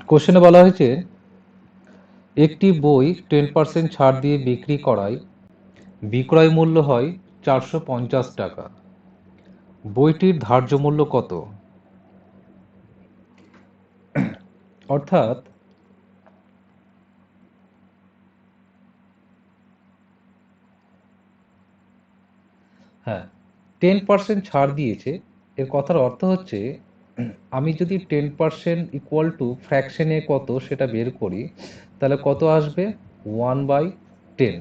কোশ্চেনে বলা হয়েছে একটি বই 10% ছাড় দিয়ে বিক্রি করায় বিক্রয় মূল্য হয় 450 টাকা। বইটির ধার্য মূল্য কত? অর্থাৎ হ্যাঁ, 10% ছাড় দিয়েছে, এর কথার অর্থ হচ্ছে আমি যদি 10% ইকুয়াল টু ফ্র্যাকশনে কত সেটা বের করি, তাহলে কত আসবে? 1/10।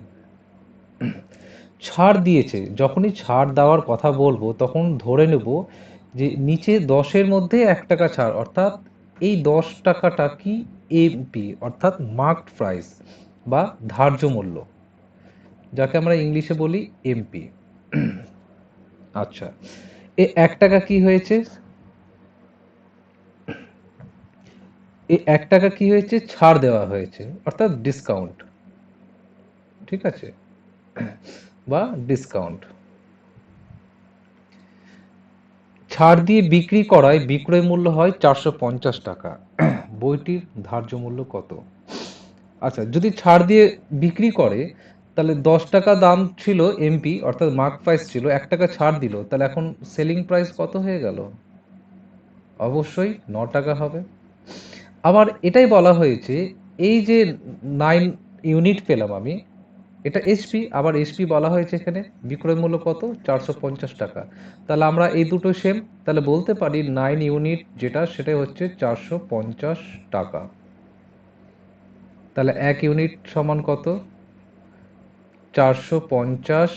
ছাড় দিয়েছে, যখনই ছাড় দেওয়ার কথা বলবো তখন ধরে নেব যে নিচে 10-এর মধ্যে 1 টাকা ছাড়, অর্থাৎ এই 10 টাকাটা কি? এমপি, অর্থাৎ মার্কড প্রাইস বা ধার্য মূল্য, যাকে আমরা ইংলিশে বলি এমপি। আচ্ছা, এ 1 টাকা কি হয়েছে? এই 1 টাকা কি হয়েছে? ছাড় দেওয়া হয়েছে, অর্থাৎ ডিসকাউন্ট। ঠিক আছে, বা ডিসকাউন্ট। ছাড় দিয়ে বিক্রি করায় বিক্রয় মূল্য হয় 450 টাকা। বইটির ধার্য মূল্য কত? আচ্ছা, যদি ছাড় দিয়ে বিক্রি করে তাহলে 10 টাকা দাম ছিল এমপি, অর্থাৎ মার্ক প্রাইস ছিল, 1 টাকা ছাড় দিল, তাহলে এখন সেলিং প্রাইস কত হয়ে গেল? অবশ্যই 9 টাকা হবে। আবার এটাই বলা হয়েছে, এই যে 9 ইউনিট পেলাম আমি, এটা এইচপি, আবার এইচপি বলা হয়েছে এখানে বিক্রয় মূল্য কত? 450 টাকা। তাহলে আমরা এই দুটো সেম, তাহলে বলতে পারি 9 ইউনিট যেটা সেটা হচ্ছে 450 টাকা। তাহলে 1 ইউনিট সমান কত? 450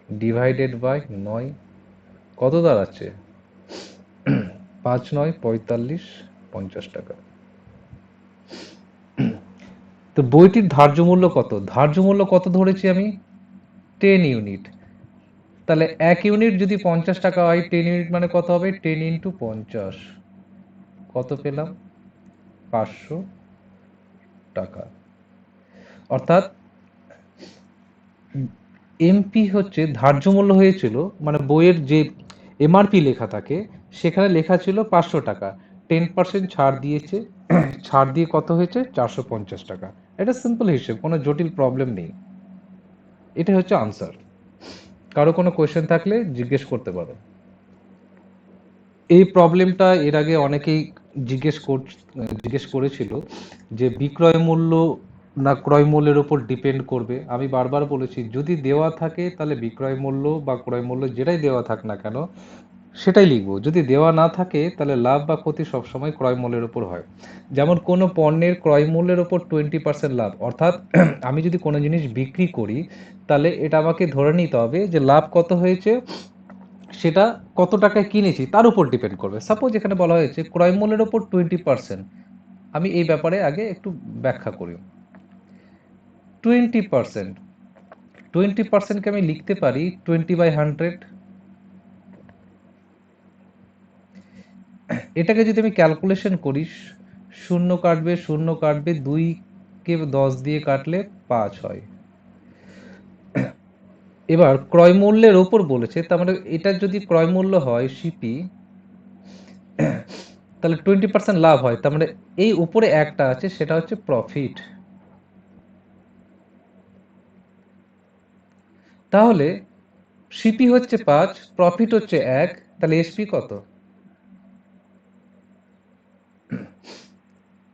ডিভাইডেড বাই 9, কত দাঁড়াচ্ছে? 5 9 45, 50 টাকা। তো বইটির ধার্য মূল্য কত? ধার্য মূল্য কত ধরেছি আমি? 10 ইউনিট। তাহলে 1 ইউনিট যদি 50 টাকা হয়, 10 ইউনিট মানে কত হবে? 10 × 50, কত পেলাম? 500 টাকা। অর্থাৎ এমপি হচ্ছে ধার্য মূল্য হয়েছিল, মানে বইয়ের যে এমআরপি লেখা থাকে সেখানে লেখা ছিল 500 টাকা, 10% ছাড় দিয়েছে, ছাড় দিয়ে কত হয়েছে? 450 টাকা। এটা সিম্পল হিসেব, কোনো জটিল প্রবলেম নেই। এটা হচ্ছে আনসার। কারো কোনো কোয়েশ্চেন থাকলে জিজ্ঞেস করতে পারো। এই প্রবলেমটা এর আগে অনেকেই জিজ্ঞেস করেছিল যে বিক্রয় মূল্য না ক্রয় মূল্যের উপর ডিপেন্ড করবে। আমি বারবার বলেছি যদি দেওয়া থাকে তাহলে বিক্রয় মূল্য বা ক্রয় মূল্য যেটাই দেওয়া থাক না কেন সেটাই লিখবো, যদি দেওয়া না থাকে তাহলে লাভ বা ক্ষতি সবসময় ক্রয় মূল্যের উপর হয়। যেমন কোনো পণ্যের ক্রয় মূল্যের উপর 20% লাভ, অর্থাৎ আমি যদি কোনো জিনিস বিক্রি করি তাহলে এটা আমাকে ধরে নিতে হবে যে লাভ কত হয়েছে, সেটা কত টাকায় কিনেছি তার উপর ডিপেন্ড করবে। সাপোজ এখানে বলা হয়েছে ক্রয় মূল্যের উপর 20%, আমি এই ব্যাপারে আগে একটু ব্যাখ্যা করি। 20%, 20%কে আমি লিখতে পারি 20/100। এটাকে যদি আমি ক্যালকুলেশন করি, শূন্য কাটবে শূন্য কাটবে, 2কে 10 দিয়ে কাটলে 5 হয়। এবার ক্রয় মূল্যের ওপর বলেছে, তার মানে এটা যদি ক্রয় মূল্য হয় সিপি, তাহলে 20% লাভ হয়, তার মানে এই উপরে একটা আছে সেটা হচ্ছে প্রফিট। তাহলে সিপি হচ্ছে 5, প্রফিট হচ্ছে 1, তাহলে এসপি কত?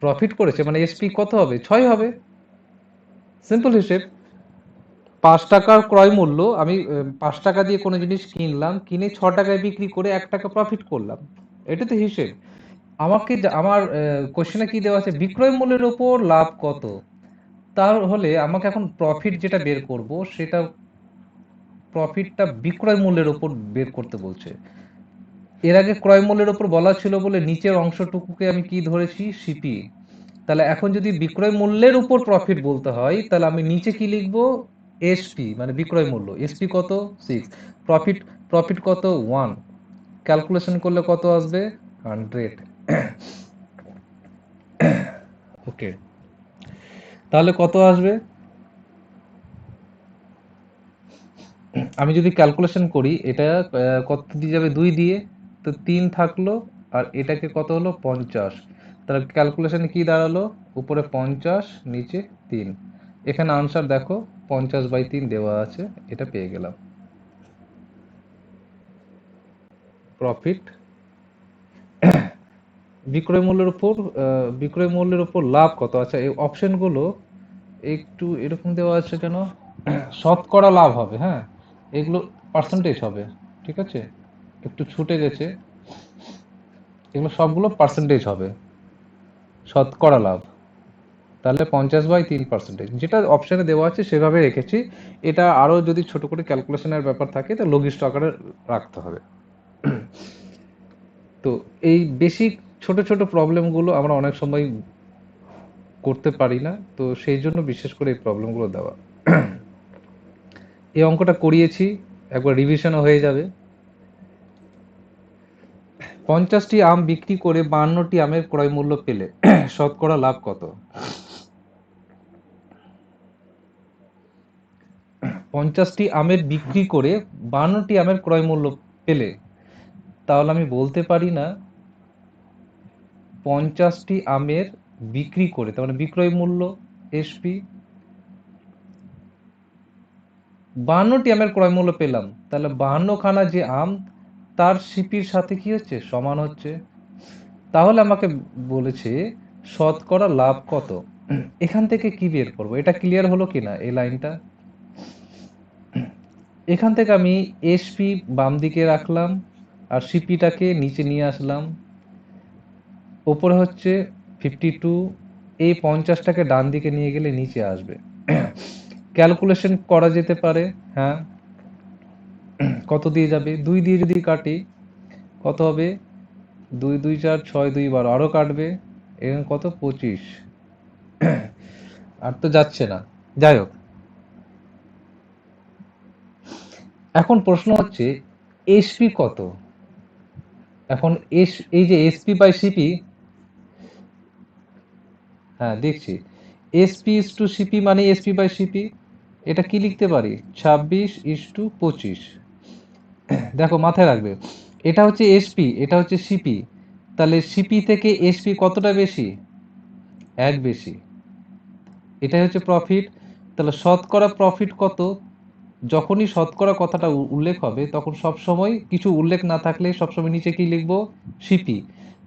প্রফিট করেছে মানে এসপি কত হবে? 6 হবে। সিম্পল হিসেব। 5 টাকার ক্রয় মূল্য, আমি 5 টাকা দিয়ে কোনো জিনিস কিনলাম, কিনে 6 টাকায় বিক্রি করে 1 টাকা প্রফিট করলাম। এটা তো হিসেব। আমাকে আমার কোশ্চেনে কি দেওয়া আছে? বিক্রয় মূল্যের উপর লাভ কত। তাহলে আমাকে এখন প্রফিট যেটা বের করব সেটা, প্রফিটটা বিক্রয় মূল্যের উপর বের করতে বলছে। এর আগে ক্রয় মূল্যের উপর বলা ছিল বলে নিচের অংশটুকুকে আমি কি ধরেছি? সিপি। তাহলে এখন যদি বিক্রয় মূল্যের উপর প্রফিট বলতে হয় তাহলে আমি নিচে কি লিখবো? এসপি, মানে বিক্রয় মূল্য। এসপি কত? 6। প্রফিট, প্রফিট কত? 1। ক্যালকুলেশন করলে কত আসবে? 100। ওকে, তাহলে কত আসবে? আমি যদি ক্যালকুলেশন করি এটা কত দিয়ে যাবে? 2 দিয়ে, তো 3 থাকলো, আর এটাকে কত হলো? 50। তাহলে ক্যালকুলেশনে কি দাঁড়ালো, উপরে 50 নিচে 3। এখানে আনসার দেখো 50/3 দেওয়া আছে, এটা পেয়ে গেলাম। প্রফিট বিক্রয় মূল্যের উপর লাভ কত। আচ্ছা, এই অপশনগুলো একটু এরকম দেওয়া আছে কেন? শতকরা লাভ হবে, হ্যাঁ, এগুলো পার্সেন্টেজ হবে, ঠিক আছে, একটু ছুটে গেছে, এগুলো সবগুলো পার্সেন্টেজ হবে, শতকরা লাভ। তাহলে 50/3%, যেটা অপশনে দেওয়া আছে সেভাবে রেখেছি। এটা আরো যদি ছোট করে ক্যালকুলেশনের ব্যাপার থাকে তো লঘিষ্ঠ আকারে রাখতে হবে। তো এই বেসিক ছোট ছোট প্রবলেমগুলো আমরা অনেক সময় করতে পারি না, তো সেই জন্য বিশেষ করে এই প্রবলেমগুলো দেওয়া। এই অঙ্কটা করিয়েছি, একবার রিভিশনও হয়ে যাবে। 50টি আম বিক্রি করে 52টি আমের ক্রয় মূল্য পেলে শতকরা লাভ কত। 50টি আমের বিক্রি করে 52টি আমের ক্রয় মূল্য পেলে, তাহলে আমি বলতে পারি না 50টি আমের বিক্রি করে, তার মানে বিক্রয় মূল্য এসপি, 52টি আমের ক্রয় মূল্য পেলাম, তাহলে 52খানা যে আম তার সিপির সাথে কি হচ্ছে, সমান হচ্ছে। তাহলে আমাকে বলেছে শতকরা লাভ কত। এখান থেকে কি বের করবো, এটা ক্লিয়ার হলো কিনা এই লাইনটা। এখান থেকে আমি এসপি বাম দিকে রাখলাম আর সিপিটাকে নিচে নিয়ে আসলাম, ওপরে হচ্ছে 52, এই 50টাকে ডান দিকে নিয়ে গেলে নিচে আসবে। ক্যালকুলেশন করা যেতে পারে, হ্যাঁ, কত দিয়ে যাবে, 2 দিয়ে যদি কাটি কত হবে, 2 2 4 6 2 12, আরো কাটবে, এখানে কত 25, আর তো যাচ্ছে না। যাই হোক, এখন প্রশ্ন হচ্ছে এসপি কত। এখন এই যে এসপি বাই সিপি, হ্যাঁ দেখছি, এসপি ইস টু সিপি মানে এসপি বাই সিপি, এটা কি লিখতে পারি, 26:25। দেখো মাথায় রাখবে, এটা হচ্ছে এসপি, এটা হচ্ছে সিপি, তাহলে সিপি থেকে এসপি কতটা বেশি, 1 বেশি, এটাই হচ্ছে প্রফিট। তাহলে শতকরা প্রফিট কত, যখনই শতকরা কথাটা উল্লেখ হবে তখন সব সময় কিছু উল্লেখ না থাকলে সবসময় নিচে কি লিখবো, সিপি।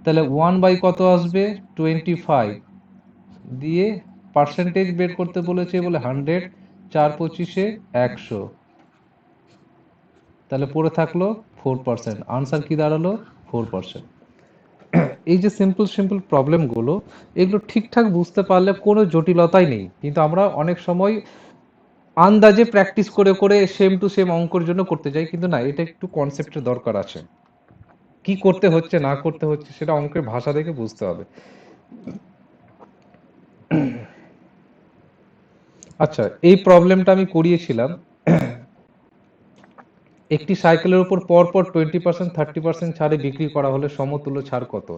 তাহলে 1 বাই কত আসবে, 25 দিয়ে পার্সেন্টেজ বের করতে বলেছে বলে 100, 4 25-এ 100, তাহলে পড়ে থাকলো 4%, আনসার কি দাঁড়ালো 4%। এই যে সিম্পল সিম্পল প্রবলেমগুলো, এগুলো ঠিকঠাক বুঝতে পারলে কোনো জটিলতাই নেই, কিন্তু আমরা অনেক সময় আন্দাজে প্র্যাকটিস করে করে সেম টু সেম অঙ্কের জন্য করতে যাই, কিন্তু না, এটা একটু কনসেপ্টের দরকার আছে, কি করতে হচ্ছে না করতে হচ্ছে সেটা অঙ্কের ভাষা দেখে বুঝতে হবে। আচ্ছা, এই প্রবলেমটা আমি করিয়েছিলাম, একটি সাইকেলের উপর পরপর 20% 30% ছাড়ে বিক্রি করা হলে সমতুল্য ছাড় কত।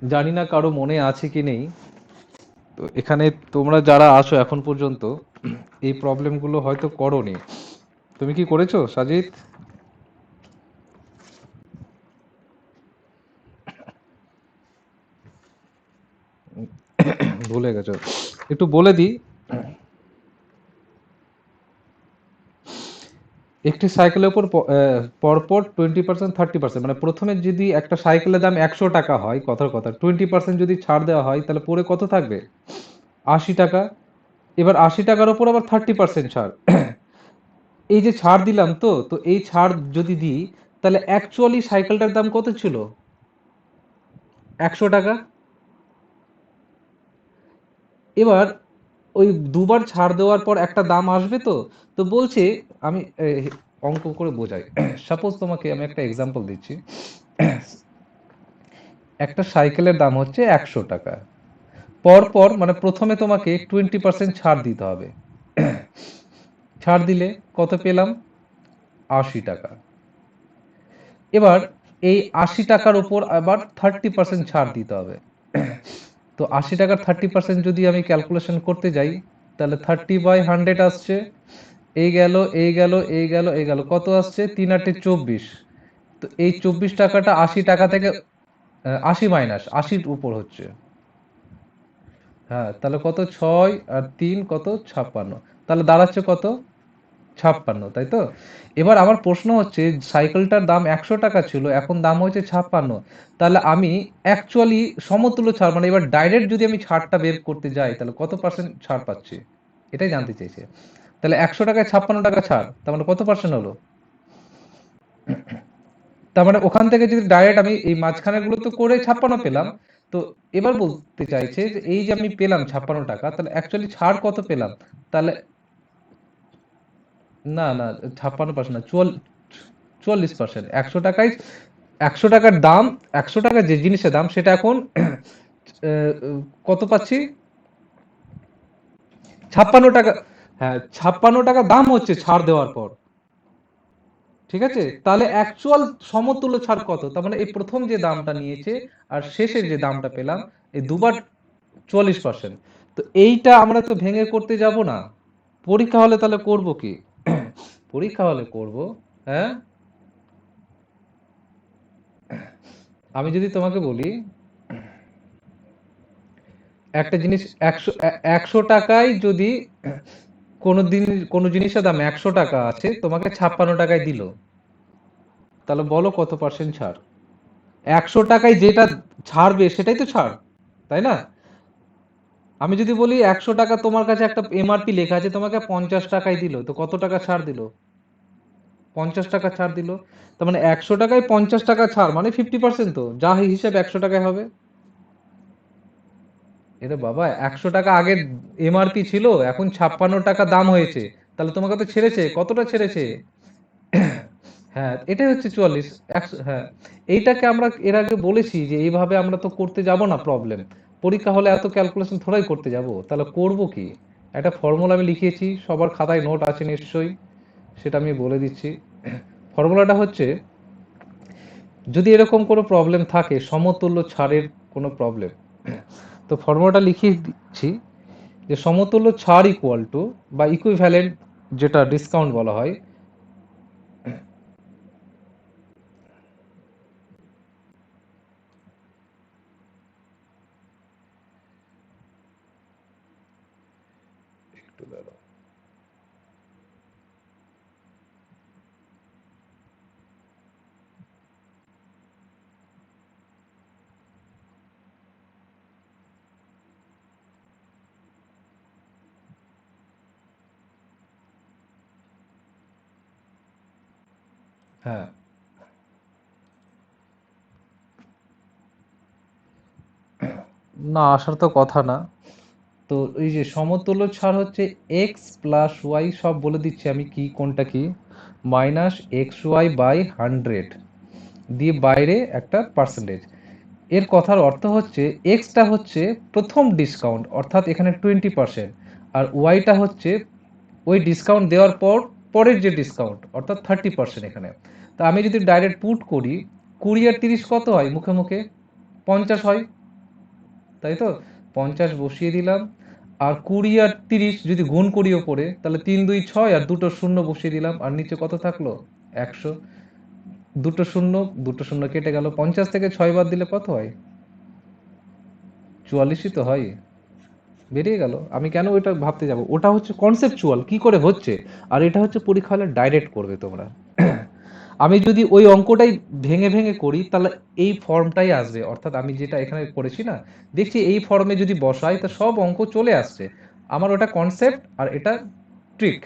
জানি না কারো মনে আছে কি নেই, তো এখানে তোমরা যারা আছো এখন পর্যন্ত এই প্রবলেমগুলো হয়তো করোনি, তুমি কি করেছো সাজিদ, ভুলে গেছো, একটু বলে দিই। একটি সাইকেলের উপর পরপর 20% 30%, মানে প্রথমে যদি একটা সাইকেলের দাম 100 টাকা হয়, কথার কথা 20% যদি ছাড় দেওয়া হয় তাহলে পরে কত থাকবে, 80 টাকা। এবার 80 টাকার উপর আবার 30% ছাড়, এই যে ছাড় দিলাম, তো তো এই ছাড় যদি দিই তাহলে অ্যাকচুয়ালি সাইকেলটার দাম কত ছিল, 100 টাকা। এবার ওই দুবার ছাড় দেওয়ার পর একটা দাম আসবে, তো তো বলছে, আমি অঙ্ক করে বোঝাই। সাপোজ তোমাকে আমি একটা এক্সাম্পল দিচ্ছি, একটা সাইকেলের দাম হচ্ছে 100 টাকা, পরপর মানে প্রথমে তোমাকে 20% ছাড় দিতে হবে, ছাড় দিলে কত পেলাম, 80 টাকা। এবার এই 80 টাকার উপর আবার 30% ছাড় দিতে হবে, তো 80 টাকার 30% যদি আমি ক্যালকুলেশন করতে যাই তাহলে 30/100 আসছে, এই গেল এই গেল এই গেল এই গেল, কত আসছে, 3 8 24। তো এই 24 টাকাটা 80 টাকা থেকে, 80 মাইনাস 80-র উপর হচ্ছে। হ্যাঁ, তাহলে কত? 6 আর 3 কত? 56। তাহলে দাঁড়াচ্ছে কত? 56, তাই তো? এবার আমার প্রশ্ন হচ্ছে, সাইকেলটার দাম 100 টাকা ছিল, এখন দাম হয়েছে 56। তাহলে আমি অ্যাকচুয়ালি সমতুল্য ছাড়, মানে এবার ডাইরেক্ট যদি আমি ছাড়টা বের করতে যাই, তাহলে কত পার্সেন্ট ছাড় পাচ্ছি, এটাই জানতে চাইছে। তাহলে 100 টাকায় 56 টাকা ছাড়, তার মানে কত পার্সেন্ট হলো? তার মানে ওখান থেকে যদি ডাইরেক্ট আমি এই মাঝখানের গুলো তো করে 56 পেলাম। তো এবার বলতে চাইছে যে এই যে আমি পেলাম 56 টাকা, তাহলে অ্যাকচুয়ালি ছাড় কত পেলাম? তাহলে না না, 56% না, 44%। 100 টাকায় 100 টাকার দাম, 100 টাকার যে জিনিসের দাম সেটা এখন কত পাচ্ছি? 56 টাকা। হ্যাঁ, 56 টাকা দাম হচ্ছে ছাড় দেওয়ার পর। ঠিক আছে, তাহলে অ্যাকচুয়াল সমতুল্য ছাড় কত? তার মানে এই প্রথম যে দামটা নিয়েছে আর শেষের যে দামটা পেলাম, এই দুবার 44%। তো এইটা আমরা তো ভেঙে করতে যাব না। পরীক্ষা হলে তাহলে করব কি? পরীক্ষা হলে করব, হ্যাঁ, আমি যদি তোমাকে বলি একটা জিনিস 100 টাকায় যদি কোনো দিন কোনো জিনিসের দাম 100 টাকা আছে, তোমাকে 56 টাকায় দিল, তাহলে বলো কত পার্সেন্ট ছাড়? 100 টাকায় যেটা ছাড়বে সেটাই তো ছাড়, তাই না? আমি যদি বলি 100 টাকা, তোমার কাছে একটা এমআরপি লেখা আছে, তোমাকে 50 টাকায় দিল, তো কত টাকা ছাড় দিল? 50 টাকা ছাড় দিল। তার মানে 100 টাকায় 50 টাকা ছাড় মানে 50%, তো যা হিসাব 100 টাকায় হবে। এটা বাবা, 100 টাকা আগে এমআরপি ছিল, এখন 56 টাকা দাম হয়েছে, তাহলে তোমাকে তো ছেড়েছে, কতটা ছেড়েছে? হ্যাঁ, এটাই হচ্ছে 44, 100। হ্যাঁ, এইটাকে আমরা এর আগে বলেছি যে এইভাবে আমরা তো করতে যাব না প্রবলেম। পরীক্ষা হলে এত ক্যালকুলেশন থোড়াই করতে যাব, তাহলে করব কি? একটা ফর্মুলা আমি লিখিয়েছি, সবার খাতায় নোট আছে নিশ্চয়ই, সেটা আমি বলে দিচ্ছি। ফর্মুলাটা হচ্ছে, যদি এরকম কোনো প্রবলেম থাকে, সমতুল্য ছাড়ের কোনো প্রবলেম, তো ফর্মুলাটা লিখিয়ে দিচ্ছি, যে সমতুল্য ছাড় ইকুয়াল টু বা ইকুইভ্যালেন্ট, যেটা ডিসকাউন্ট বলা হয়। একটু দাঁড়াও। হ্যাঁ, না আসার তো কথা না। তো এই যে সমতুল্য ছাড় হচ্ছে এক্স প্লাস ওয়াই, সব বলে দিচ্ছি আমি কি কোনটা কি, মাইনাস XY/100 দিয়ে বাইরে একটা পার্সেন্টেজ। এর কথার অর্থ হচ্ছে এক্সটা হচ্ছে প্রথম ডিসকাউন্ট, অর্থাৎ এখানে 20%, আর ওয়াইটা হচ্ছে ওই ডিসকাউন্ট দেওয়ার পর পরের যে ডিসকাউন্ট, অর্থাৎ 30% এখানে। তা আমি যদি ডাইরেক্ট পুট করি, 20 আর 30 কত হয় মুখে মুখে? 50 হয়, তাই তো? 50 বসিয়ে দিলাম। আর 20 আর 30 যদি গুণ করি ওপরে, তাহলে 3 2 6, আর দুটো শূন্য বসিয়ে দিলাম, আর নিচে কত থাকলো? 100। দুটো শূন্য, দুটো শূন্য কেটে গেল, 50 থেকে 6 বাদ দিলে কত হয়? 44ই তো হয়। বেরিয়ে গেল। আমি কেন ওইটা ভাবতে যাব? ওটা হচ্ছে কনসেপচুয়াল কি করে হচ্ছে, আর এটা হচ্ছে পরীক্ষা হলে ডাইরেক্ট করবে তোমরা। আমি যদি ওই অঙ্কটাই ভেঙে ভেঙে করি, তাহলে এই ফর্মটাই আসবে, অর্থাৎ আমি যেটা এখানে করেছি না, দেখছি এই ফর্মে যদি বসাই তো সব অঙ্ক চলে আসছে। আমার ওটা কনসেপ্ট আর এটা ট্রিক।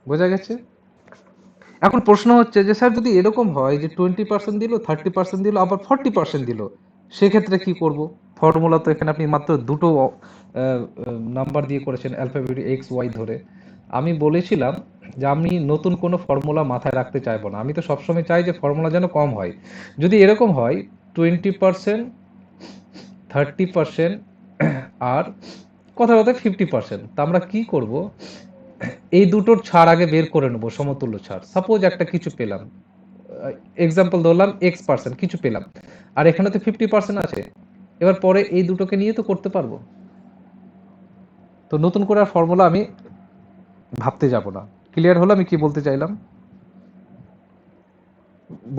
বোঝা গেছে? এখন প্রশ্ন হচ্ছে যে স্যার যদি এরকম হয় যে 20% দিল, 30% দিল, আবার 40% দিল, সেক্ষেত্রে কি করব? ফর্মুলা তো এখানে আপনি মাত্র দুটো নাম্বার দিয়ে করেছেন, অ্যালফাবেট এক্স ওয়াই ধরে। আমি বলেছিলাম যে আমি নতুন কোনো ফর্মুলা মাথায় রাখতে চাইবো না, আমি তো সবসময় চাই যে ফর্মুলা যেন কম হয়। যদি এরকম হয় 20%, 30%, আর কথা কথা 50%, তা আমরা কি করব? এই দুটোর ছাড় আগে বের করে নেবো, সমতুল্য ছাড়। সাপোজ একটা কিছু পেলাম, এক্সাম্পল ধরলাম X% কিছু পেলাম, আর এখানে তো 50% আছে। এবার পরে এই দুটোকে নিয়ে তো করতে পারবো। তো নতুন করে আর ফর্মুলা আমি ভাবতে যাব না। ক্লিয়ার হলো আমি কি বলতে চাইলাম?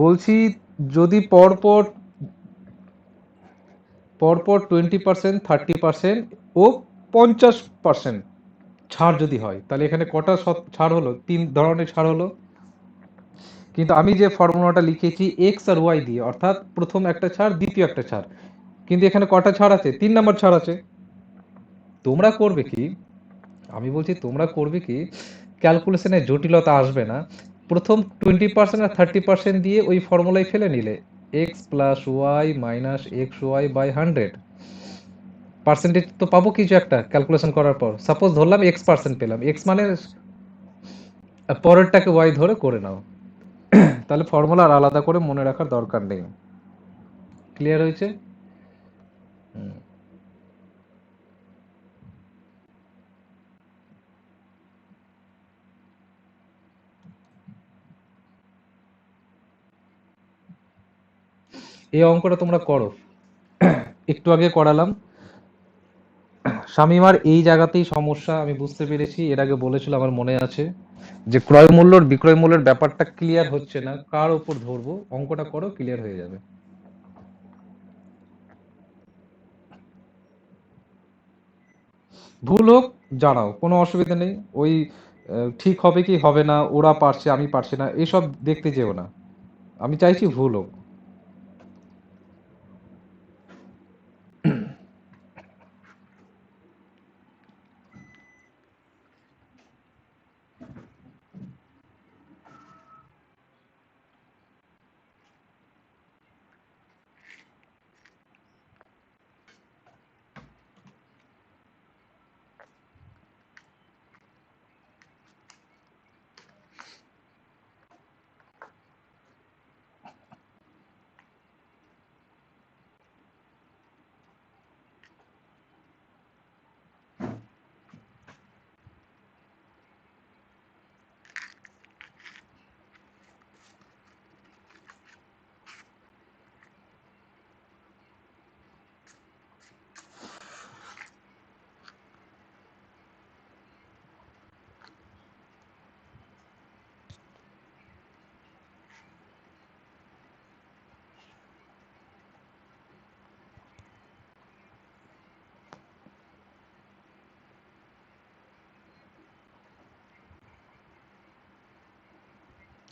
বলছি যদি পরপর পরপর 20%, 30% ও 50% ছাড় যদি হয়, তাহলে এখানে কটা ছাড় হলো? 3 ধরনের ছাড় হলো। কিন্তু আমি যে ফর্মুলাটা লিখেছি এক্স আর ওয়াই দিয়ে, অর্থাৎ প্রথম একটা ছাড়, দ্বিতীয় একটা ছাড়, কিন্তু এখানে কটা ছাড় আছে? 3 নম্বর ছাড় আছে। তোমরা করবে কি, আমি বলছি তোমরা করবে কি, ক্যালকুলেশনে জটিলতা আসবে না, প্রথম 20% আর 30% দিয়ে ওই ফর্মুলায় ফেলে নিলে, x plus y minus x y by 100, percentage তো পাবো কিছু একটা ক্যালকুলেশন করার পর। সাপোজ ধরলাম X% পেলাম, এক্স মানে পরেরটাকে ওয়াই ধরে করে নাও, তাহলে ফর্মুলা আর আলাদা করে মনে রাখার দরকার নেই। ক্লিয়ার হয়েছে? হুম। এই অঙ্কটা তোমরা করো, একটু আগে করালাম। শামিমার এই জায়গাতেই সমস্যা আমি বুঝতে পেরেছি, এর আগে বলেছিল আমার মনে আছে, যে ক্রয় মূল্যর বিক্রয় মূল্যের ব্যাপারটা ক্লিয়ার হচ্ছে না, কার উপর ধরবো। অঙ্কটা করো, ক্লিয়ার হয়ে যাবে। ভুল হোক, জানাও, কোনো অসুবিধা নেই। ওই ঠিক হবে কি হবে না, ওরা পারছে আমি পারছি না, এসব দেখতে যেও না। আমি চাইছি ভুল হোক।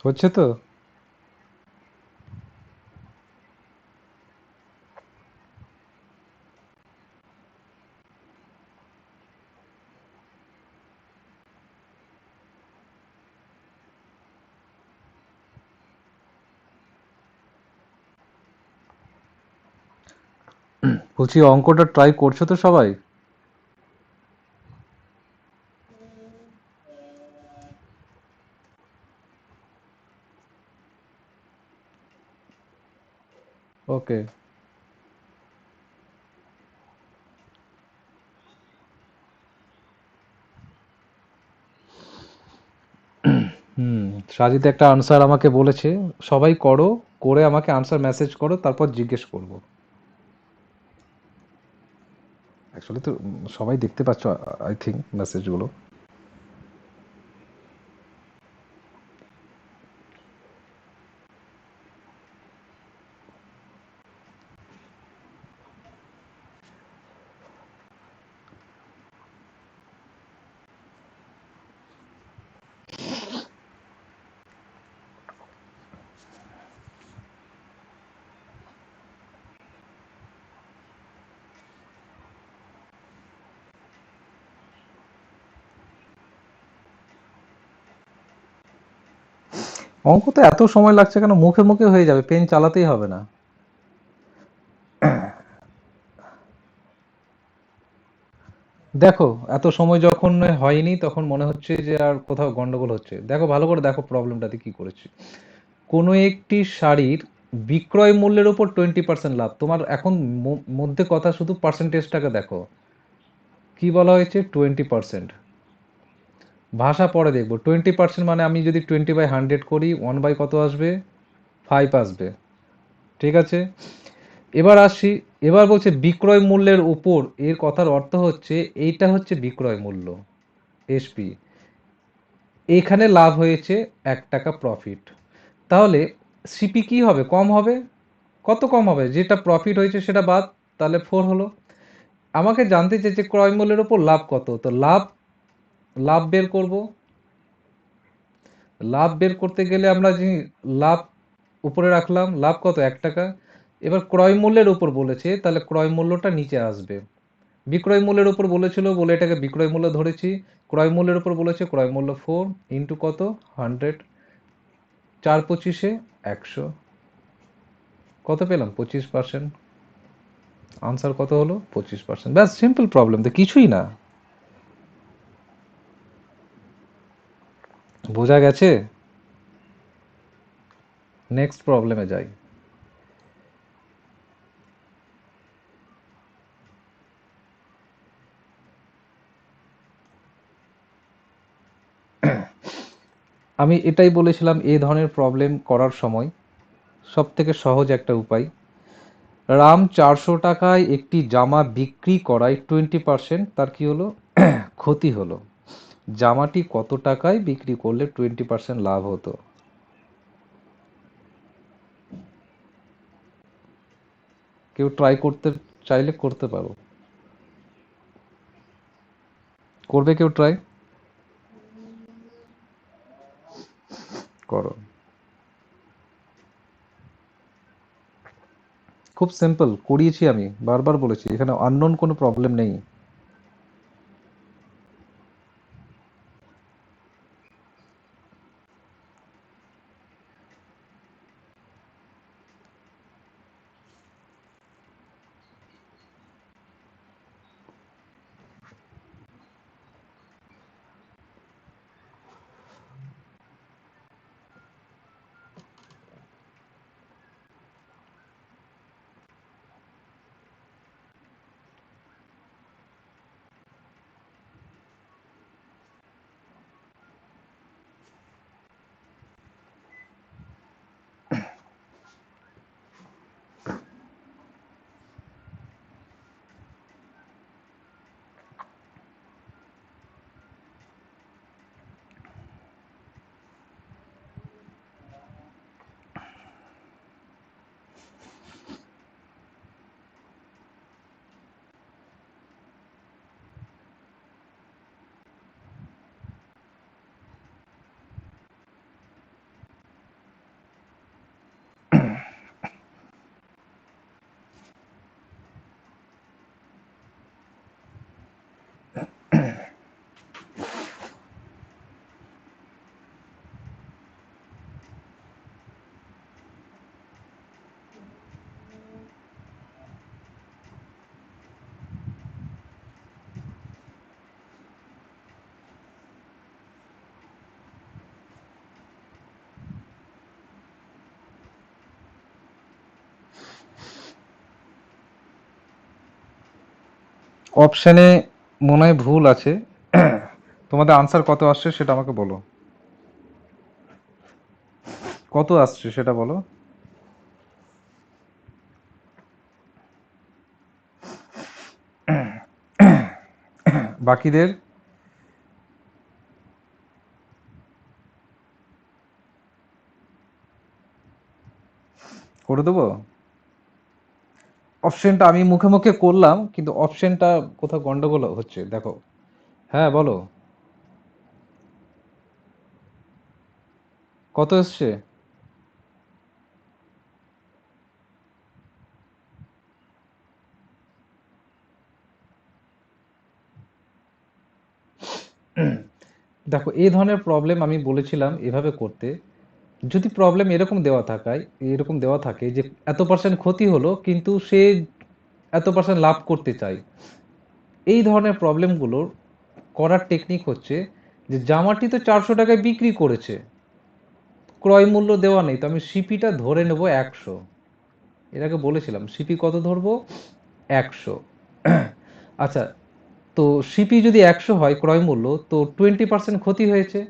হচ্ছে তো? বলছি অঙ্কটা ট্রাই করছো তো সবাই? ওকে। হুম। সাজিদ একটা আনসার আমাকে বলেছে, সবাই করো, করে আমাকে আনসার মেসেজ করো, তারপর জিজ্ঞেস করবো। অ্যাকচুয়ালি তো সবাই দেখতে পাচ্ছ, আই থিঙ্ক, মেসেজগুলো। অঙ্ক তো এত সময় লাগছে কেন? মুখে মুখে হয়ে যাবে, পেন চালাতেই হবে না। দেখো, এত সময় যখন হয়নি তখন মনে হচ্ছে যে আর কোথাও গন্ডগোল হচ্ছে। দেখো, ভালো করে দেখো প্রবলেমটাতে কি করেছি। কোনো একটি শাড়ির বিক্রয় মূল্যের উপর 20% লাভ। তোমার এখন মধ্যে কথা শুধু পার্সেন্টেজটাকে দেখো, কি বলা হয়েছে? 20%। ভাষা পরে দেখবো। 20% মানে আমি যদি 20/100 করি, 1 বাই কত আসবে? 5 আসবে। ঠিক আছে, এবার আসি। এবার বলছে বিক্রয় মূল্যের উপর, এর কথার অর্থ হচ্ছে এইটা হচ্ছে বিক্রয় মূল্য, এসপি। এখানে লাভ হয়েছে 1 টাকা প্রফিট। তাহলে সিপি কি হবে, কম হবে। কত কম হবে, যেটা প্রফিট হয়েছে সেটা বাদ, তাহলে 4 হলো। আমাকে জানতে চেয়েছে ক্রয় মূল্যের উপর লাভ কত, তো লাভ লাভ বের করব। লাভ বের করতে গেলে আমরা যে লাভ উপরে রাখলাম, লাভ কত, 1 টাকা। এবার ক্রয় মূল্যের উপর বলেছে, তাহলে ক্রয় মূল্যটা নিচে আসবে। বিক্রয় মূল্যের উপর বলেছিল বলে এটাকে বিক্রয় মূল্য ধরেছি। ক্রয় মূল্যের উপর বলেছে, ক্রয় মূল্য 4 ইন্টু কত, 100, 4 পঁচিশে 100, কত পেলাম, 25%। আনসার কত হলো, 25%। ব্যাস, সিম্পল প্রবলেম তো, কিছুই না। বোঝা গেছে। নেক্সট প্রবলেমে যাই। আমি এটাই বলেছিলাম এই ধরনের প্রবলেম করার সময় সব থেকে সহজ একটা উপায়, রাম 400 টাকায় একটি জামা বিক্রি করায় 20%, তার কি হলো, ক্ষতি হলো। জামাটি কত টাকায় বিক্রি করলে 20% লাভ হতো। কেউ ট্রাই করতে চাইলে করতে পারো। করবে কেউ ট্রাই? করো। খুব সিম্পল, করিয়েছি আমি, বারবার বলেছি, এখানে আননোন কোনো প্রবলেম নেই। অপশানে মনে হয় ভুল আছে। তোমাদের আনসার কত আসছে সেটা আমাকে বলো। কত আসছে সেটা বলো। বাকিদের করে দেবো। অপশনটা আমি মুখে মুখে করলাম, কিন্তু অপশনটা কোথাও গন্ডগোল হচ্ছে, দেখো। হ্যাঁ বলো, কত এসছে। দেখো, এই ধরনের প্রবলেম আমি বলেছিলাম এভাবে করতে। যদি প্রবলেম এরকম দেওয়া থাকে যে এত পার্সেন্ট ক্ষতি হলো কিন্তু সে এত পার্সেন্ট লাভ করতে চায়, এই ধরনের প্রবলেমগুলোর করার টেকনিক হচ্ছে যে জামাটি তো 400 টাকায় বিক্রি করেছে, ক্রয় মূল্য দেওয়া নেই, তো আমি সিপিটা ধরে নেব 100। এর আগে বলেছিলাম সিপি কত ধরবো, 100। আচ্ছা, তো সিপি যদি 100 হয় ক্রয় মূল্য, তো 20% ক্ষতি হয়েছে।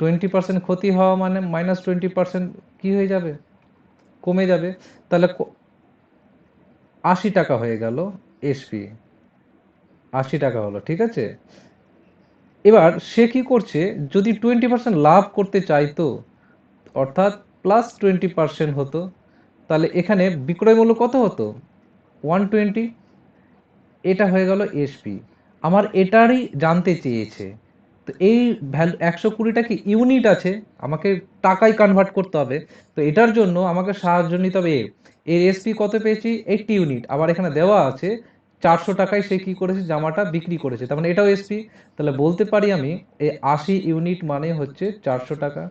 20% ক্ষতি হওয়া মানে -20% কি হয়ে যাবে, কমে যাবে। তাহলে 80 টাকা হয়ে গেল এসপি, 80 টাকা হলো, ঠিক আছে। এবার সে কি করছে, যদি 20% লাভ করতে চাইতো, অর্থাৎ প্লাস 20% হতো, তাহলে এখানে বিক্রয় মূল্য কত হতো? 120। এটা হয়ে গেল এসপি। আমার এটারই জানতে চেয়েছে। তো এই ভ্যালু 120টা কি ইউনিট আছে, আমাকে টাকায় কনভার্ট করতে হবে। তো এটার জন্য আমাকে সাহায্য নিতে হবে এর এসপি কত পেয়েছি, 80 ইউনিট। আবার এখানে দেওয়া আছে 400 টাকায় সে কি করেছে, জামাটা বিক্রি করেছে, তার মানে এটাও এসপি। তাহলে বলতে পারি আমি এই 80 ইউনিট মানে হচ্ছে 400 টাকা।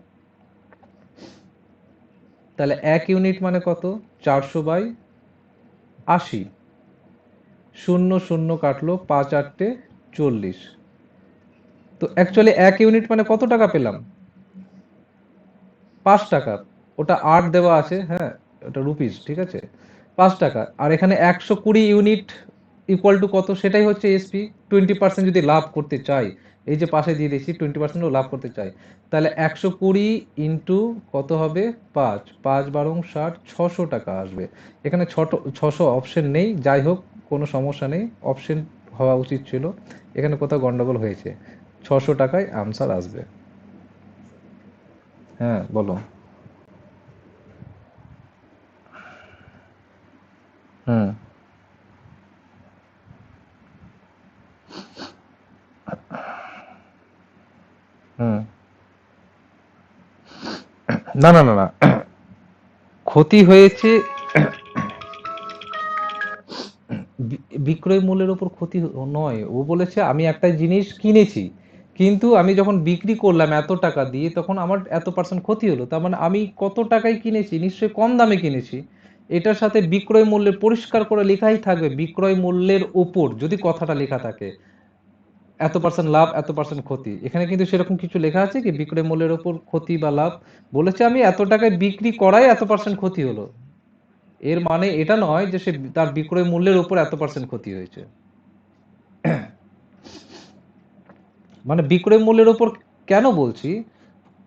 তাহলে 1 ইউনিট মানে কত, 400/80। শূন্য শূন্য কাটলো, 5 × 8 = 40। তো অ্যাকচুয়ালি 1 ইউনিট মানে কত টাকা পেলাম, 5 টাকা। ওটা 8 দেওয়া আছে, হ্যাঁ, ওটা রুপিস, ঠিক আছে, 5 টাকা। আর এখানে 120 ইউনিট ইকুয়াল টু কত, সেটাই হচ্ছে এসপি। 20% যদি লাভ করতে চাই, এই যে পাশে দিয়ে দিয়েছি 20% লাভ করতে চাই, তাহলে 120 ইন্টু কত হবে, 5, 5 × 12 = 60, 600 টাকা আসবে। এখানে 600 অপশন নেই, যাই হোক কোনো সমস্যা নেই, অপশন হওয়া উচিত ছিল, এখানে কোথাও গন্ডগোল হয়েছে। 600 টাকায় আনসার আসবে। হ্যাঁ বলো। হুম। হুম। না না না না, ক্ষতি হয়েছে বিক্রয় মূল্যের উপর ক্ষতি নয়। ও বলেছে আমি একটা জিনিস কিনেছি, কিন্তু আমি যখন বিক্রি করলাম এত টাকা দিয়ে, তখন আমার এত পার্সেন্ট ক্ষতি হলো। তার মানে আমি কত টাকায় কিনেছি, নিশ্চয়ই কম দামে কিনেছি। এটার সাথে বিক্রয় মূল্যের পরিষ্কার করে লেখাই থাকবে, বিক্রয় মূল্যের ওপর যদি কথাটা লেখা থাকে এত পার্সেন্ট লাভ এত পার্সেন্ট ক্ষতি। এখানে কিন্তু সেরকম কিছু লেখা আছে কি বিক্রয় মূল্যের ওপর ক্ষতি বা লাভ? বলেছে আমি এত টাকায় বিক্রি করায় এত পার্সেন্ট ক্ষতি হলো। এর মানে এটা নয় যে সে তার বিক্রয় মূল্যের উপর এত পার্সেন্ট ক্ষতি হয়েছে। মানে বিক্রয় মূল্যের উপর কেন বলছি,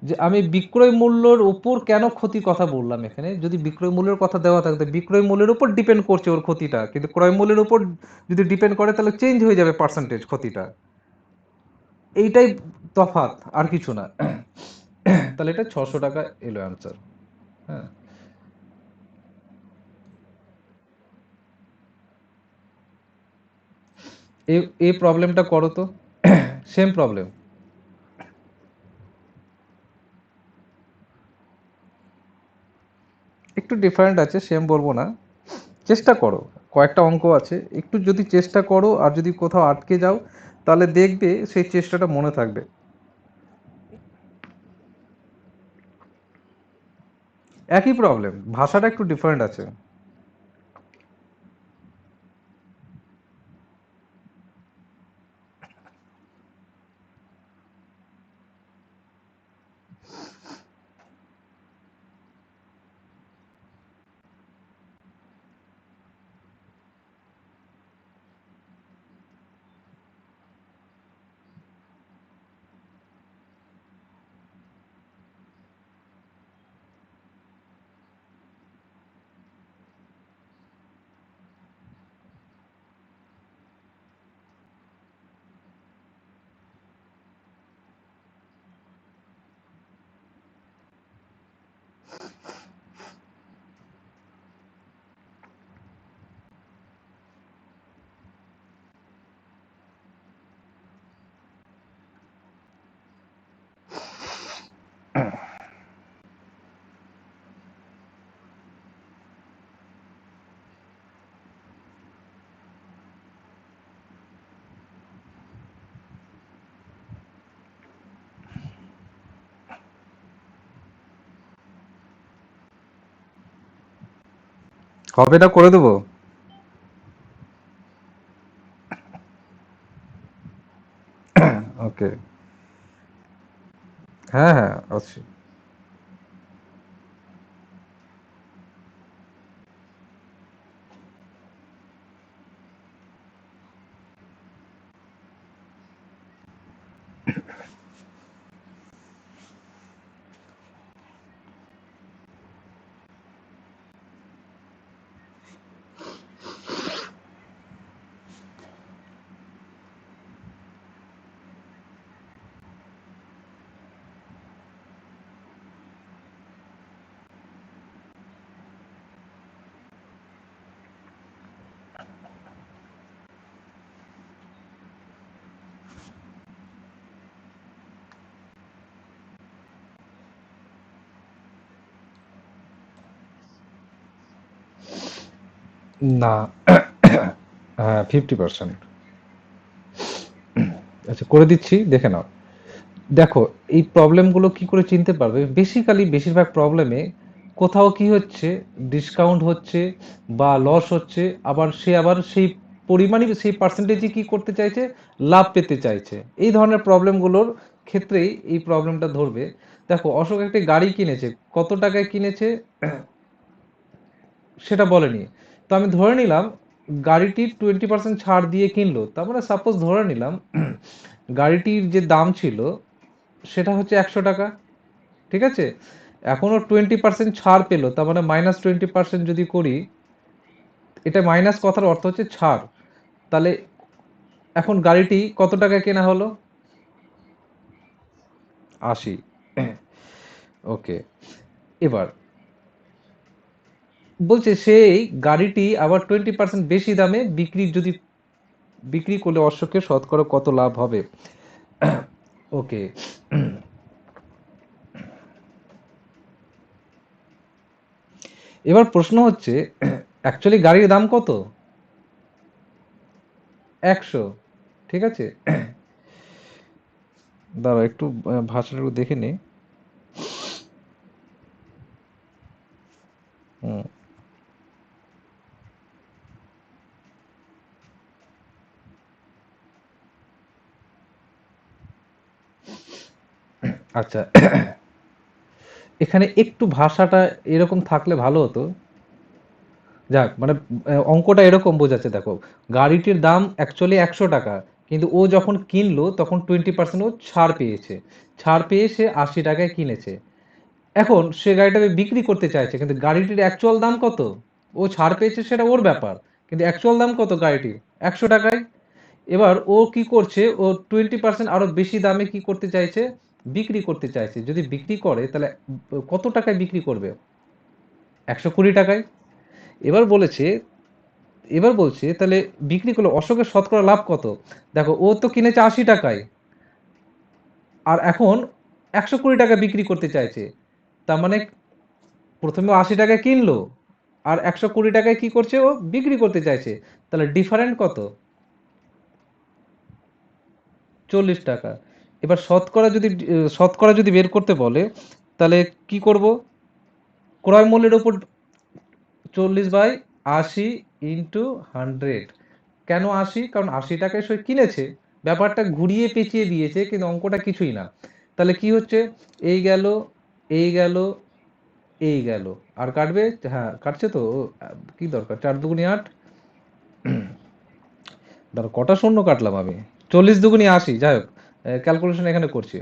যে আমি বিক্রয় মূল্যের উপর কেন ক্ষতির কথা বললাম, এখানে যদি বিক্রয় মূল্যের কথা দেওয়া থাকতো বিক্রয় মূল্যের উপর ডিপেন্ড করছে ওর ক্ষতিটা, কিন্তু ক্রয় মূল্যের উপর যদি ডিপেন্ড করে তাহলে চেঞ্জ হয়ে যাবে পার্সেন্টেজ ক্ষতিটা। এইটাই তফাৎ, আর কিছু না। তাহলে এটা 600 টাকা এলো অ্যান্সার। হ্যাঁ, এই এই প্রবলেমটা করো তো, সেম প্রবলেম। একটু ডিফারেন্ট আছে, সেম বলবো না, চেষ্টা করো। কয়েকটা অঙ্ক আছে, একটু যদি চেষ্টা করো আর যদি কোথাও আটকে যাও তাহলে দেখবে সেই চেষ্টাটা মনে থাকবে। একই প্রবলেম, ভাষাটা একটু ডিফারেন্ট আছে। হবে না, করে দেবো। ওকে। হ্যাঁ হ্যাঁ, আছি। না। হ্যাঁ, 50%। আচ্ছা, করে দিচ্ছি, দেখে নাও। দেখো, এই প্রবলেমগুলো কি করে চিনতে পারবে? বেসিক্যালি বেশিরভাগ প্রবলেমে কোথাও কি হচ্ছে, ডিসকাউন্ট হচ্ছে বা লস হচ্ছে, আবার আবার সেই পরিমাণই, সেই পার্সেন্টেজই কি করতে চাইছে, লাভ পেতে চাইছে। এই ধরনের প্রবলেমগুলোর ক্ষেত্রেই এই প্রবলেমটা ধরবে। দেখো, অশোক একটি গাড়ি কিনেছে, কত টাকায় কিনেছে সেটা বলেনি। তো আমি ধরে নিলাম গাড়িটির 20% ছাড় দিয়ে কিনলো, তার মানে সাপোজ ধরে নিলাম গাড়িটির যে দাম ছিল সেটা হচ্ছে 100 টাকা। ঠিক আছে, এখনো 20% ছাড় পেলো, তার মানে -20% যদি করি, এটা মাইনাস কথার অর্থ হচ্ছে ছাড়। তাহলে এখন গাড়িটি কত টাকায় কেনা হলো? 80। ওকে, এবার বলছে সেই গাড়িটি আবার 20% বেশি দামে বিক্রি করলে অশ্বকের শতকরা কত লাভ হবে? ওকে, এবার প্রশ্ন হচ্ছে অ্যাকচুয়ালি গাড়ির দাম কত? 100। ঠিক আছে, দাঁড়াও একটু ভাষাটা একটু দেখে নি। হুম, আচ্ছা, এখানে একটু ভাষাটা এরকম থাকলে ভালো হতো। যাক, মানে অঙ্কটা এরকম বোঝাচ্ছে, দেখো গাড়িটির দাম অ্যাকচুয়ালি 100 টাকা, কিন্তু ও যখন কিনলো তখন 20% ও ছাড় পেয়েছে। ছাড় পেয়ে সে 80 টাকায় কিনেছে। এখন সে গাড়িটাকে বিক্রি করতে চাইছে, কিন্তু গাড়িটির অ্যাকচুয়াল দাম কত? ও ছাড় পেয়েছে সেটা ওর ব্যাপার, কিন্তু অ্যাকচুয়াল দাম কত গাড়িটির? 100 টাকায়। এবার ও কি করছে, ও 20% আরো বেশি দামে কি করতে চাইছে, বিক্রি করতে চাইছে। যদি বিক্রি করে তাহলে কত টাকায় বিক্রি করবে? 120 টাকায়। এবার বলেছে, এবার বলছে তাহলে বিক্রি করলে অশোকের শতকরা লাভ কত? দেখো, ও তো কিনেছে 80 টাকায়, আর এখন 120 টাকা বিক্রি করতে চাইছে। তার মানে প্রথমে 80 টাকায় কিনলো, আর 120 টাকায় কি করছে, ও বিক্রি করতে চাইছে। তাহলে ডিফারেন্ট কত? 40 টাকা। এবার শতকরা যদি বের করতে বলে, তাহলে কি করব? ক্রয় মূল্যের উপর 40/80 ইন্টু 100। কেন 80? কারণ 80 টাকায় সে কিনেছে। ব্যাপারটা ঘুরিয়ে পেঁচিয়ে দিয়েছে, কিন্তু অঙ্কটা কিছুই না। তাহলে কি হচ্ছে, এই গেল, এই গেল, এই গেল, আর কাটবে? হ্যাঁ, কাটছে তো। কি দরকার, 4 দুগুনি 8। ধরো কটা শূন্য কাটলাম আমি, 40 দুগুনি 80, যাই হোক, ক্যালকুলেশন এখানে করছি।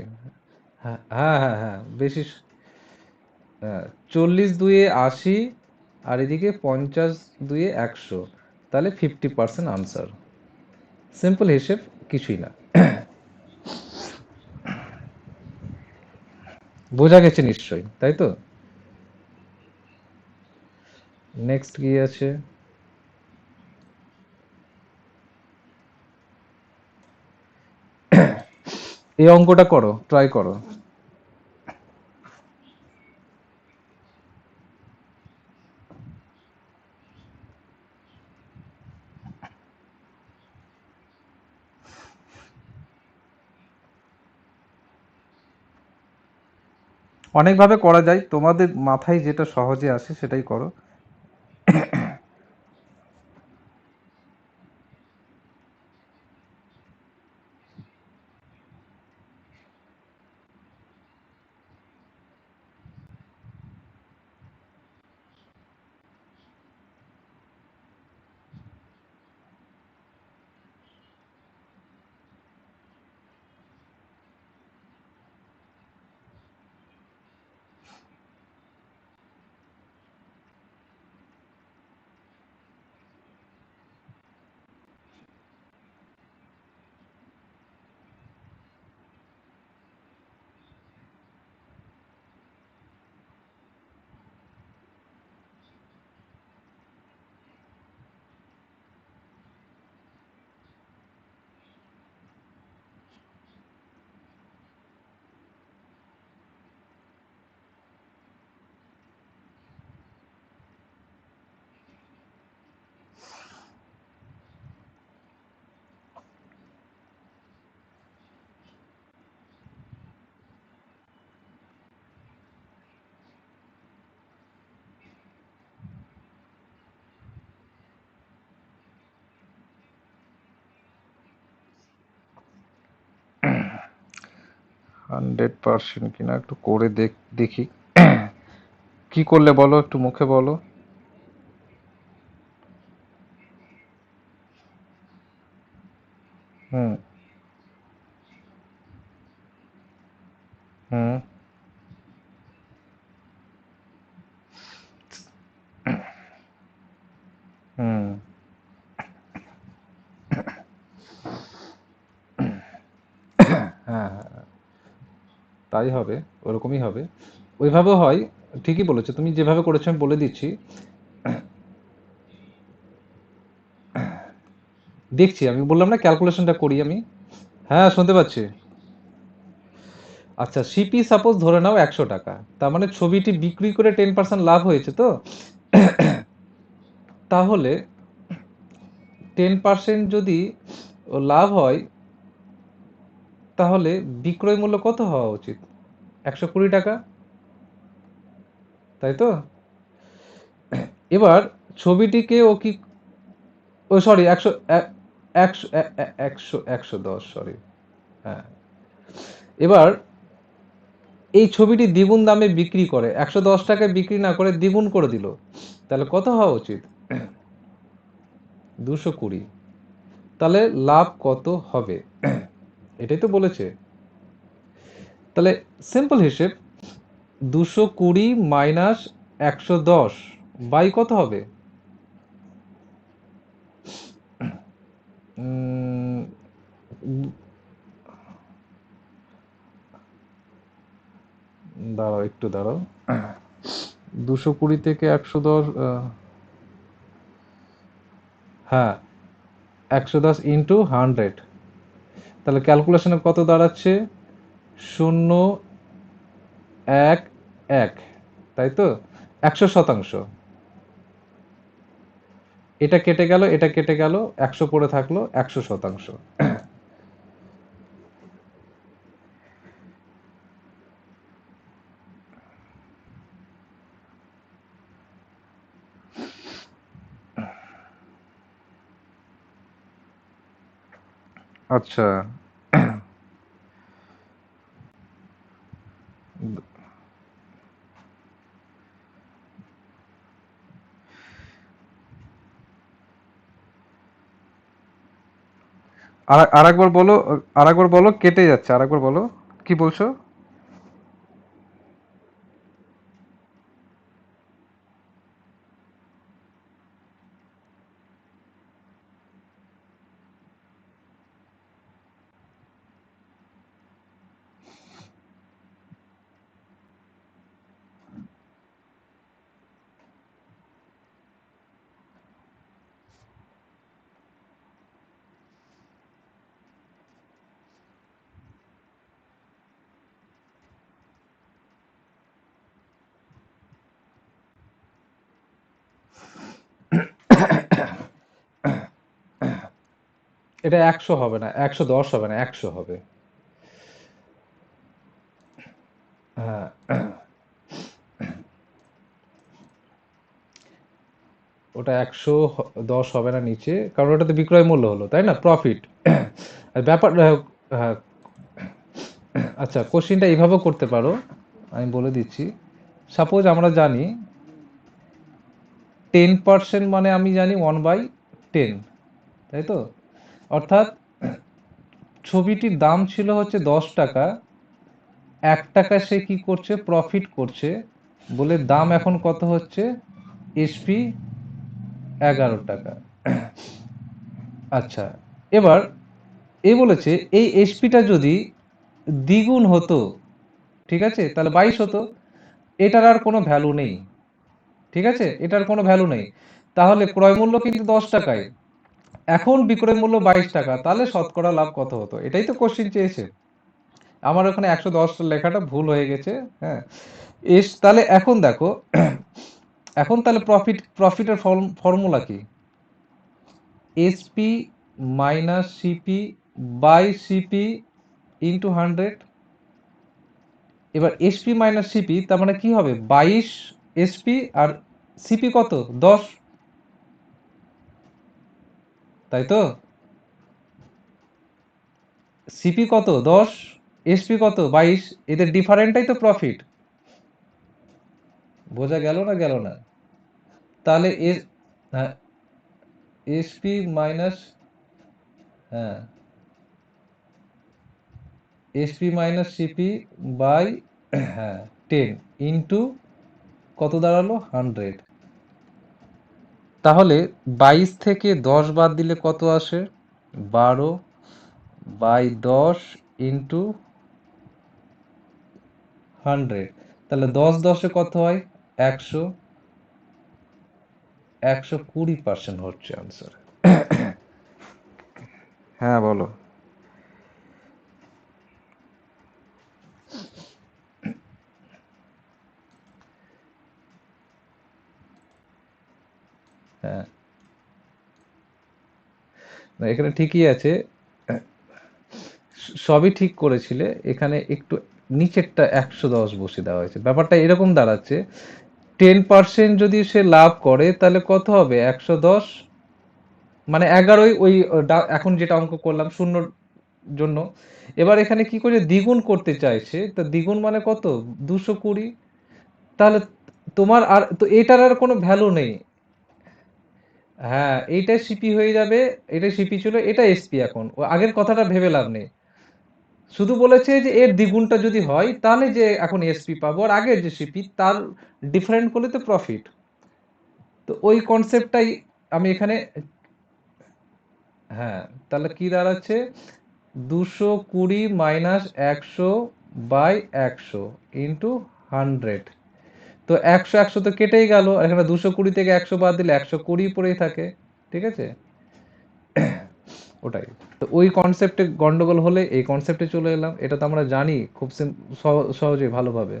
হ্যাঁ, হ্যাঁ, হ্যাঁ, হ্যাঁ, বেশি। 40 দুয়ে 80, আর এদিকে 50 দুয়ে 100, তাহলে 50% আনসার। সিম্পল হিসেব, কিছুই না। বোঝা গেছে নিশ্চয়ই, তাই তো? নেক্সট কি আছে? এই অঙ্কটা করো, ট্রাই করো। অনেকভাবে করা যায়, তোমাদের মাথায় যেটা সহজে আসে সেটাই করো। 100% কিনা একটু করে দেখি কি করলে বলো, একটু মুখে বলো। হুম হুম হুম হ্যাঁ হ্যাঁ, তাই হবে, ওরকমই হবে, ওইভাবে হয়। ঠিকই বলেছো তুমি, যেভাবে করেছো আমি বলে দিচ্ছি। দেখছি, আমি বললাম না ক্যালকুলেশনটা করি আমি। হ্যাঁ শুনতে পাচ্ছি। আচ্ছা, সিপি সাপোজ ধরে নাও 100 টাকা, তার মানে ছবিটি বিক্রি করে 10% লাভ হয়েছে তো। তাহলে 10% যদি লাভ হয়, তাহলে বিক্রয় মূল্য কত হওয়া উচিত? 120 টাকা, তাই তো? এবার ছবিটিকে ও কি, ও সরি, 110, সরি। হ্যাঁ, এবার এই ছবিটি দ্বিগুণ দামে বিক্রি করে, 110 টাকায় বিক্রি না করে দ্বিগুণ করে দিল, তাহলে কত হওয়া উচিত? 220। তাহলে লাভ কত হবে? এটাই তো বলেছে। তাহলে সিম্পল হিসেব, 220 - 110 বাই কত হবে? উম, দাঁড়াও একটু দাঁড়াও। 220 থেকে 110, হ্যাঁ, 110 × 100, তাহলে ক্যালকুলেশনে কত দাঁড়াচ্ছে? 011, তাই তো? 100%। এটা কেটে গেল, এটা কেটে গেল, 100 পড়ে থাকলো, 100%। আচ্ছা, আরেকবার বলো, আরেকবার বলো, কেটে যাচ্ছে, আরেকবার বলো, কি বলছো? এটা 100 হবে না, 110 হবে না, 100 হবে। হ্যাঁ, ওটা 110 হবে না নিচে, কারণ ওটাতে বিক্রয় মূল্য হলো, তাই না, প্রফিট। আর ব্যাপার, হ্যাঁ, আচ্ছা, কোশ্চিনটা এইভাবেও করতে পারো, আমি বলে দিচ্ছি। সাপোজ আমরা জানি 10% মানে আমি জানি 1/10, তাই তো? অর্থাৎ ছবিটির দাম ছিল হচ্ছে 10 টাকা, 1 টাকা সে কি করছে, প্রফিট করছে, বলে দাম এখন কত হচ্ছে? এসপি 11 টাকা। আচ্ছা, এবার এ বলেছে এই এসপিটা যদি দ্বিগুণ হতো, ঠিক আছে, তাহলে 22 হতো। এটার আর কোনো ভ্যালু নেই, ঠিক আছে, এটার কোনো ভ্যালু নেই। তাহলে ক্রয় মূল্য কিন্তু 10 টাকায়, এখন বিক্রয় মূল্য 22 টাকা, তাহলে শতকরা লাভ কত হতো? এটাই তো কোশ্চিন চেয়েছে। আমার ওখানে 110 লেখাটা ভুল হয়ে গেছে। হ্যাঁ, তাহলে এখন দেখো, এখন তাহলে প্রফিটের ফর্মুলা কি? SP minus CP by CP into 100। এবার এসপি মাইনাস সিপি, তার মানে কি হবে? 22 এসপি, আর সিপি কত? 10, তাই তো? সিপি কত? 10। এসপি কত 22, এদের ডিফারেন্টটাই তো প্রফিট। বোঝা গেল না গেল না? তাহলে এস, হ্যাঁ, এসপি মাইনাস, হ্যাঁ, এসপি মাইনাস সিপি বাই, হ্যাঁ, 10 ইন্টু কত দাঁড়ালো 100। তাহলে 22 থেকে 10 বাদ দিলে কত আসে? 12 বাই 10 ইন্টু 100। তাহলে 10 10-এ কত হয়? 100। 120% হচ্ছে আনসার। হ্যাঁ বলো। হ্যাঁ, না এখানে ঠিকই আছে, সবই ঠিক করেছিলে, এখানে একটু নিচেরটা 110 বসিয়ে দেওয়া হয়েছে। ব্যাপারটা এরকম দাঁড়াচ্ছে, 10% যদি সে লাভ করে তাহলে কত হবে? 110 মানে 11ই ওই এখন যেটা অঙ্ক করলাম শূন্যর জন্য। এবার এখানে কি করে দ্বিগুণ করতে চাইছে, তো দ্বিগুণ মানে কত? 220। তাহলে তোমার আর তো এটার আর কোনো ভ্যালু নেই। হ্যাঁ, এইটাই সিপি হয়ে যাবে, এটাই সিপি ছিল, এটা এসপি। এখন ও আগের কথাটা ভেবে লাভ নেই, শুধু বলেছে যে এর দ্বিগুণটা যদি হয় তাহলে যে এখন এসপি পাবো, আর আগের যে সিপি তার ডিফারেন্ট করলে তো প্রফিট। তো ওই কনসেপ্টটাই আমি এখানে, হ্যাঁ, তাহলে কি দাঁড়াচ্ছে? 220 মাইনাস 100 বাই 100 ইন্টু 100। তো 100 100 তো কেটেই গেল, আর এখানে 220 থেকে 100 বাদ দিলে 120 পড়েই থাকে। ঠিক আছে, ওটাই। তো ওই কনসেপ্টে গন্ডগোল হলে এই কনসেপ্টে চলে এলাম, এটা তো আমরা জানি খুব সহজেই ভালোভাবে।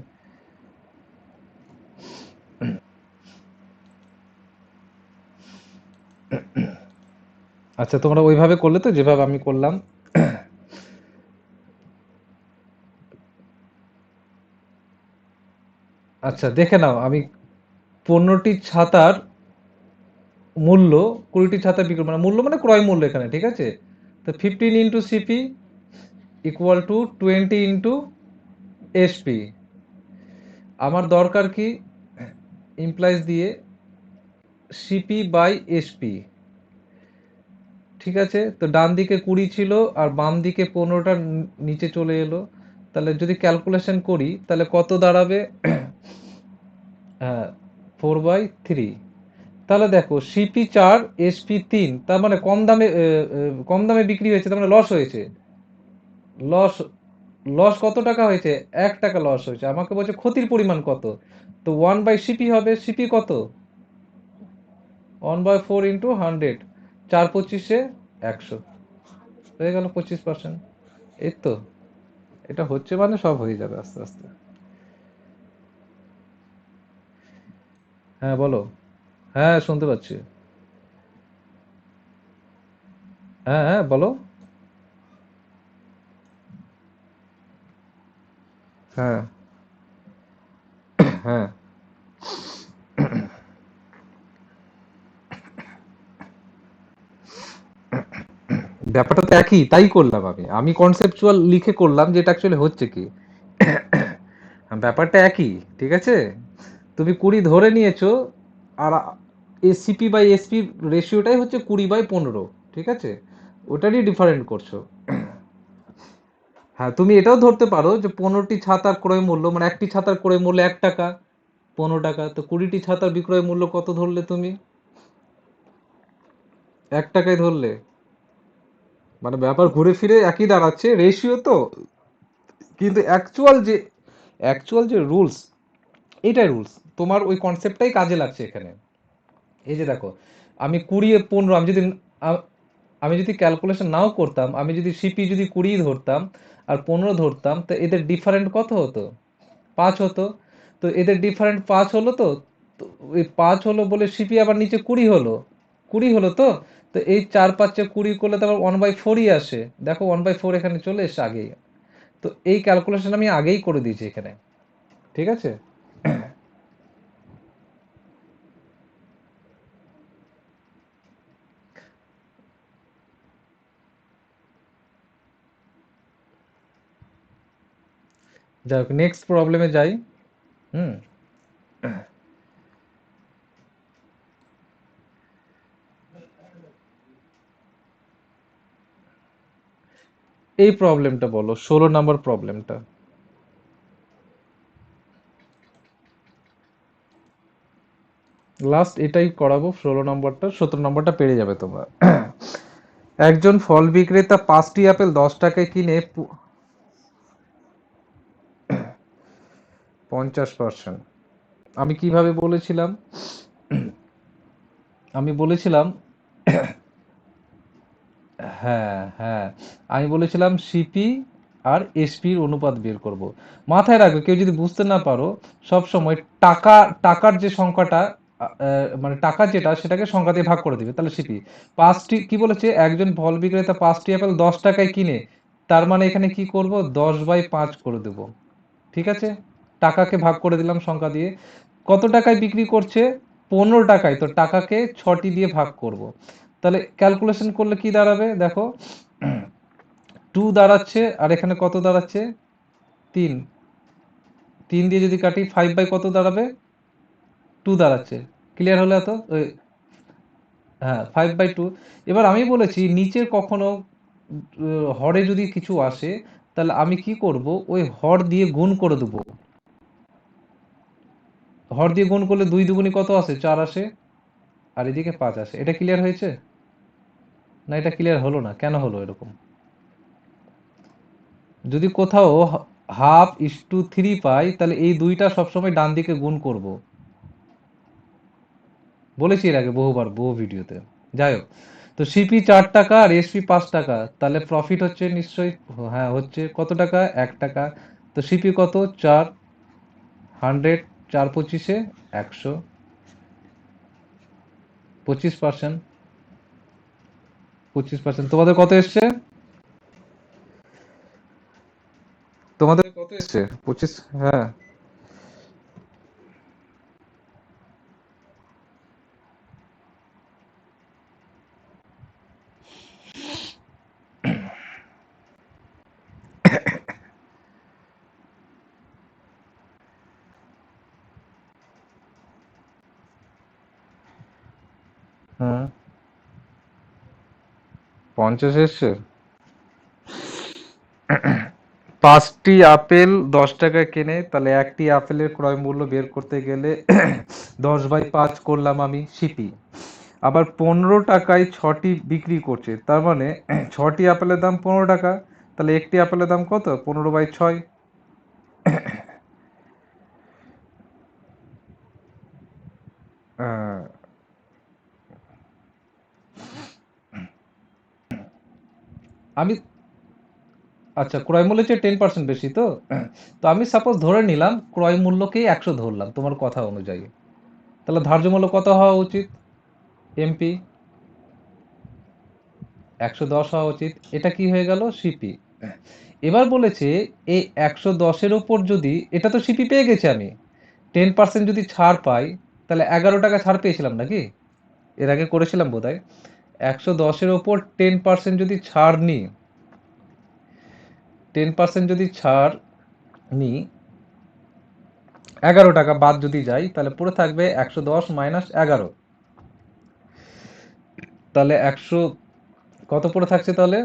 আচ্ছা, তোমরা ওইভাবে করলে তো যেভাবে আমি করলাম? আচ্ছা দেখে নাও, আমি 15টি ছাতার মূল্য, 20টি ছাতা বিক্রি, মানে মূল্য মানে ক্রয় মূল্য এখানে, ঠিক আছে? তো 15 into CP equal to 20 into SP. আমার দরকার কি? ইমপ্লাইজ দিয়ে সিপি বাই এসপি। ঠিক আছে, তো ডান দিকে 20 ছিল আর বাম দিকে 15টা নিচে চলে এলো। তাহলে যদি ক্যালকুলেশন করি তাহলে কত দাঁড়াবে? হ্যাঁ, 4/3। তাহলে দেখো সিপি 4, এসপি 3, তার মানে কম দামে বিক্রি হয়েছে, তার মানে লস হয়েছে। লস, লস কত টাকা হয়েছে? 1 টাকা লস হয়েছে। আমাকে বলছে ক্ষতির পরিমাণ কত, তো 1/সিপি হবে। সিপি কত? 1/4 ইন্টু 100, 4 25-এ 100, হয়ে গেল 25%। এই তো, এটা হচ্ছে মানে সব হয়ে যাবে আস্তে আস্তে। হ্যাঁ বলো। হ্যাঁ শুনতে পাচ্ছি। হ্যাঁ হ্যাঁ বলো। হ্যাঁ হ্যাঁ, ব্যাপারটা তো একই, তাই করলাম আমি। আমি কনসেপচুয়াল লিখে করলাম যে এটা অ্যাকচুয়ালি হচ্ছে কি। ব্যাপারটা একই, ঠিক আছে? তুমি 20 ধরে নিয়েছো, আর এসিপি বাই এসপি রেশিওটাই হচ্ছে 20/15, ঠিক আছে? ওটারই ডিফারেন্ট করছো। হ্যাঁ, তুমি এটাও ধরতে পারো যে 15টি ছাতার ক্রয় মূল্য, মানে একটি ছাতার ক্রয় মূল্য 1 টাকা, 15 টাকা, তো 20টি ছাতার বিক্রয় মূল্য কত ধরলে তুমি? 1 টাকায় ধরলে। মানে ব্যাপার ঘুরে ফিরে একই দাঁড়াচ্ছে, রেশিও তো। কিন্তু অ্যাকচুয়াল যে রুলস, এইটাই রুলস। তোমার ওই কনসেপ্টটাই কাজে লাগছে এখানে। এই যে দেখো, আমি 20 15, আ- আমি যদি ক্যালকুলেশন নাও করতাম, আমি যদি সিপি যদি 20 ধরতাম আর 15 ধরতাম, তো এদের ডিফারেন্ট কত হতো? 5 হতো। তো এদের ডিফারেন্ট 5 হলো তো। তো ওই 5 হলো বলে সিপি আবার নিচে 20 হলো। 20 হলো তো। তো এই 4 5 20 করলে তো আবার 1/4ই আসে। দেখো 1/4 এখানে চলে এসছে আগেই। তো এই ক্যালকুলেশন আমি আগেই করে দিয়েছি এখানে। ঠিক আছে? যাই হোক, নেক্সট প্রবলেমে যাই। হুম। এই প্রবলেমটা বলো, 16 নম্বর প্রবলেমটা। লাস্ট এটাই করাবো, 16 নম্বরটা, 17 নম্বরটা পেরে যাবে তোমরা। একজন ফল বিক্রেতা 5টি আপেল 10 টাকায় কিনে 50%। আমি কিভাবে বলেছিলাম? আমি বলেছিলাম, হ্যাঁ হ্যাঁ, আমি বলেছিলাম সিপি আর এসপির অনুপাত বের করব। মাথায় রাখবে, কেউ যদি বুঝতে না পারো, সব সময় টাকার যে সংখ্যাটা, মানে টাকা যেটা, সেটাকে সংখ্যা দিয়ে ভাগ করে দিবে, তাহলে সিপি। পাঁচটি কি বলেছে, একজন ফল বিক্রেতা 5টি আপেল 10 টাকায় কিনে, তার মানে এখানে কি করব, 10/5 করে দেব। ঠিক আছে, টাকাকে ভাগ করে দিলাম সংখ্যা দিয়ে। কত টাকায় বিক্রি করছে? 15 টাকায়, তো টাকাকে 6টি দিয়ে ভাগ করব। তাহলে ক্যালকুলেশন করলে কি দাঁড়াবে দেখো, 2 দাঁড়াচ্ছে, আর এখানে কত দাঁড়াচ্ছে, 3। 3 দিয়ে যদি কাটি, 5/, কত দাঁড়াবে, 2 দাঁড়াচ্ছে। ক্লিয়ার হলো এত? হ্যাঁ, 5/2। এবার আমি বলেছি নিচের কখনো হরে যদি কিছু আসে, তাহলে আমি কি করব, ওই হর দিয়ে গুণ করে দেবো। হর দিয়ে গুণ করলে 2 দুগুণি কত আসে, 4 আসে, আর এদিকে 5 আসে। এটা ক্লিয়ার হয়েছে? না, এটা ক্লিয়ার হলো না, কেন হলো এরকম? যদি কোথাও 1/2:3 পাই, তাহলে এই দুইটা সবসময় ডান দিকে গুণ করব। বলেছি এর আগে বহুবার, বহু ভিডিওতে। যাই হোক, তো সিপি 4 টাকা আর এসপি 5 টাকা, তাহলে প্রফিট হচ্ছে নিশ্চয়ই, হ্যাঁ হচ্ছে, কত টাকা, 1 টাকা। তো সিপি কত, 4, 100, 4×25 100, 25%। 25%, তোমাদের কত এসছে? তোমাদের কত এসছে? 25, হ্যাঁ। হুম, 50 এসছে। 5টি আপেল 10 টাকায় কেনে, তাহলে একটি আপেলের ক্রয় মূল্য বের করতে গেলে 10/5 করলাম আমি, সিপি। আবার 15 টাকায় 6টি বিক্রি করছে, তার মানে 6টি আপেলের দাম 15 টাকা, তাহলে একটি আপেলের দাম কত, 15/6। আমি, আচ্ছা, ক্রয় মূল্যের চেয়ে 10% বেশি তো? তো আমি সাপোজ ধরে নিলাম ক্রয় মূল্যকেই 100 ধরলাম তোমার কথা অনুযায়ী, তাহলে ধার্য মূল্য কত হওয়া উচিত, এমপি? 110 হওয়া উচিত। এটা কি হয়ে গেল, সিপি। এবার বলেছে এই 110-এর উপর যদি, এটা তো সিপি পেয়ে গেছি আমি, 10% যদি ছাড় পাই, তাহলে 11 টাকা ছাড় পেয়েছিলাম নাকি? এর আগে করেছিলাম বোধহয়। 110-এর ওপর 10% যদি ছাড় নিই, 10% যদি ছাড় নিই, 11 টাকা বাদ যদি যাই, তাহলে পড়ে থাকবে 110 - 11। তাহলে 100, কত পড়ে থাকছে তাহলে,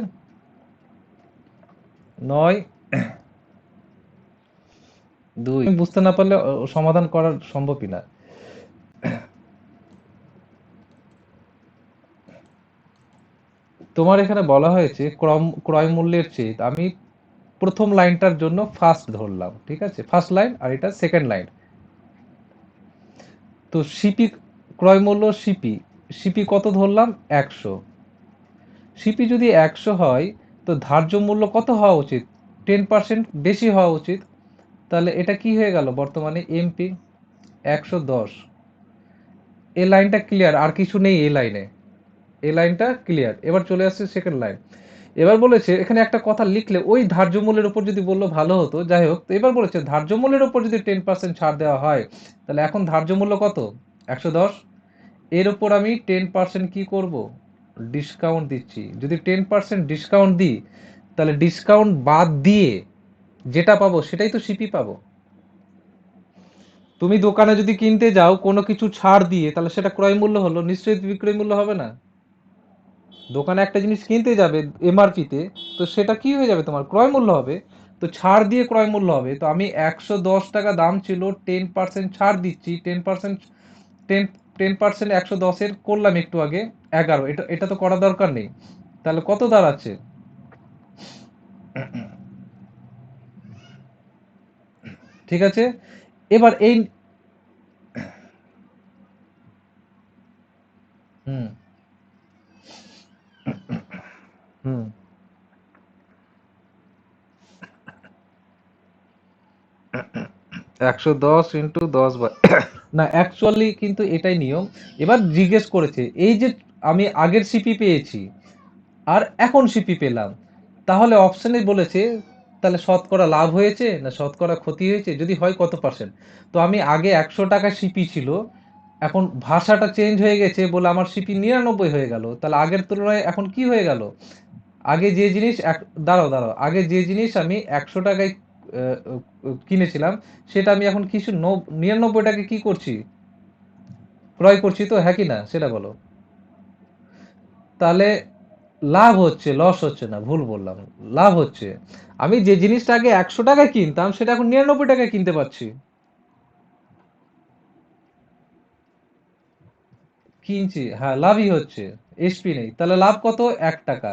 9, 2। বুঝতে না পারলে সমাধান করা সম্ভবই না। তোমার এখানে বলা হয়েছে ক্রয় মূল্যের চেয়ে, আমি প্রথম লাইনটার জন্য ফার্স্ট ধরলাম, ঠিক আছে, ফার্স্ট লাইন, আর এটা সেকেন্ড লাইন। তো সিপি, ক্রয় মূল্য সিপি, সিপি কত ধরলাম, 100। সিপি যদি 100 হয়, তো ধার্য মূল্য কত হওয়া উচিত, 10% বেশি হওয়া উচিত। তাহলে এটা কি হয়ে গেল বর্তমানে, এমপি 110। এই লাইনটা ক্লিয়ার, আর কিছু নেই এই লাইনে, এই লাইনটা ক্লিয়ার। এবার চলে আসছে সেকেন্ড লাইন। এবার বলেছে এখানে একটা কথা লিখলে ওই ধার্য মূল্যের উপর যদি বললো ভালো হতো, যাই হোক। তো এবার বলেছে ধার্য মূল্যের উপর যদি 10% ছাড় দেওয়া হয়, তাহলে এখন ধার্য মূল্য কত, 110। এর উপর আমি 10% কি করব, ডিসকাউন্ট দিচ্ছি। যদি 10% ডিসকাউন্ট দিই, তাহলে ডিসকাউন্ট বাদ দিয়ে যেটা পাবো সেটাই তো সিপি পাবো। তুমি দোকানে যদি কিনতে যাও কোনো কিছু ছাড় দিয়ে, তাহলে সেটা ক্রয় মূল্য হলো, নিশ্চয়ই বিক্রয় মূল্য হবে না। দোকানে একটা জিনিস কিনতে যাবে এমআরপি তে, তো সেটা কি হয়ে যাবে, তোমার ক্রয় মূল্য হবে। তো ছাড় দিয়ে ক্রয় মূল্য হবে, তো আমি 110 টাকা দাম ছিল, 10% ছাড় দিচ্ছি, 10%, টেন 10% 110-এর করলাম একটু আগে 11, এটা এটা তো করা দরকার নেই। তাহলে কত দাঁড়াচ্ছে? ঠিক আছে, এবার এই, হুম হুম 110 × 10 না, অ্যাকচুয়ালি কিন্তু এটাই নিয়ম। এবার জিজ্ঞেস করেছে এই যে আমি আগের সিপি পেয়েছি আর এখন সিপি পেলাম, তাহলে অপশনে বলেছে তাহলে শতকরা লাভ হয়েছে না শতকরা ক্ষতি হয়েছে, যদি হয় কত পার্সেন্ট। তো আমি আগে 100 টাকা সিপি ছিল, এখন ভাষাটা চেঞ্জ হয়ে গেছে বলে আমার সিপি 99 হয়ে গেল, তাহলে আগের তুলনায় এখন কি হয়ে গেল? আগে যে জিনিস দাঁড়াও দাঁড়াও, আগে যে জিনিস আমি 100 টাকায় কিনেছিলাম, সেটা আমি এখন কিছু 99 টাকা কি করছি, ক্রয় করছি, তো হ্যাঁ কি না সেটা বলো। তাহলে লাভ হচ্ছে, লস হচ্ছে না, ভুল বললাম, লাভ হচ্ছে। আমি যে জিনিসটা আগে 100 টাকায় কিনতাম সেটা এখন 99 টাকায় কিনতে পারছি। কিনছি, হ্যাঁ লাভই হচ্ছে, এসপি নেই, তাহলে লাভ কত, 1 টাকা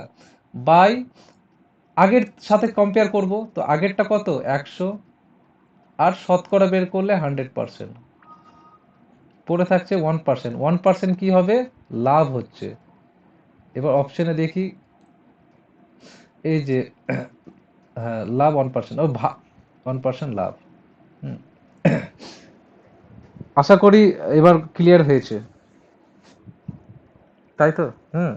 বাই, আগের সাথে কম্পেয়ার করব, তো আগেরটা কত, 100, আর শতকরা বের করলে 100%, পড়ে থাকছে 1%, 1% কি হবে, লাভ হচ্ছে। এবার অপশনে দেখি, এই যে হ্যাঁ লাভ 1%, 1% লাভ। হুম, আশা করি এবার ক্লিয়ার হয়েছে, তাই তো? হুম।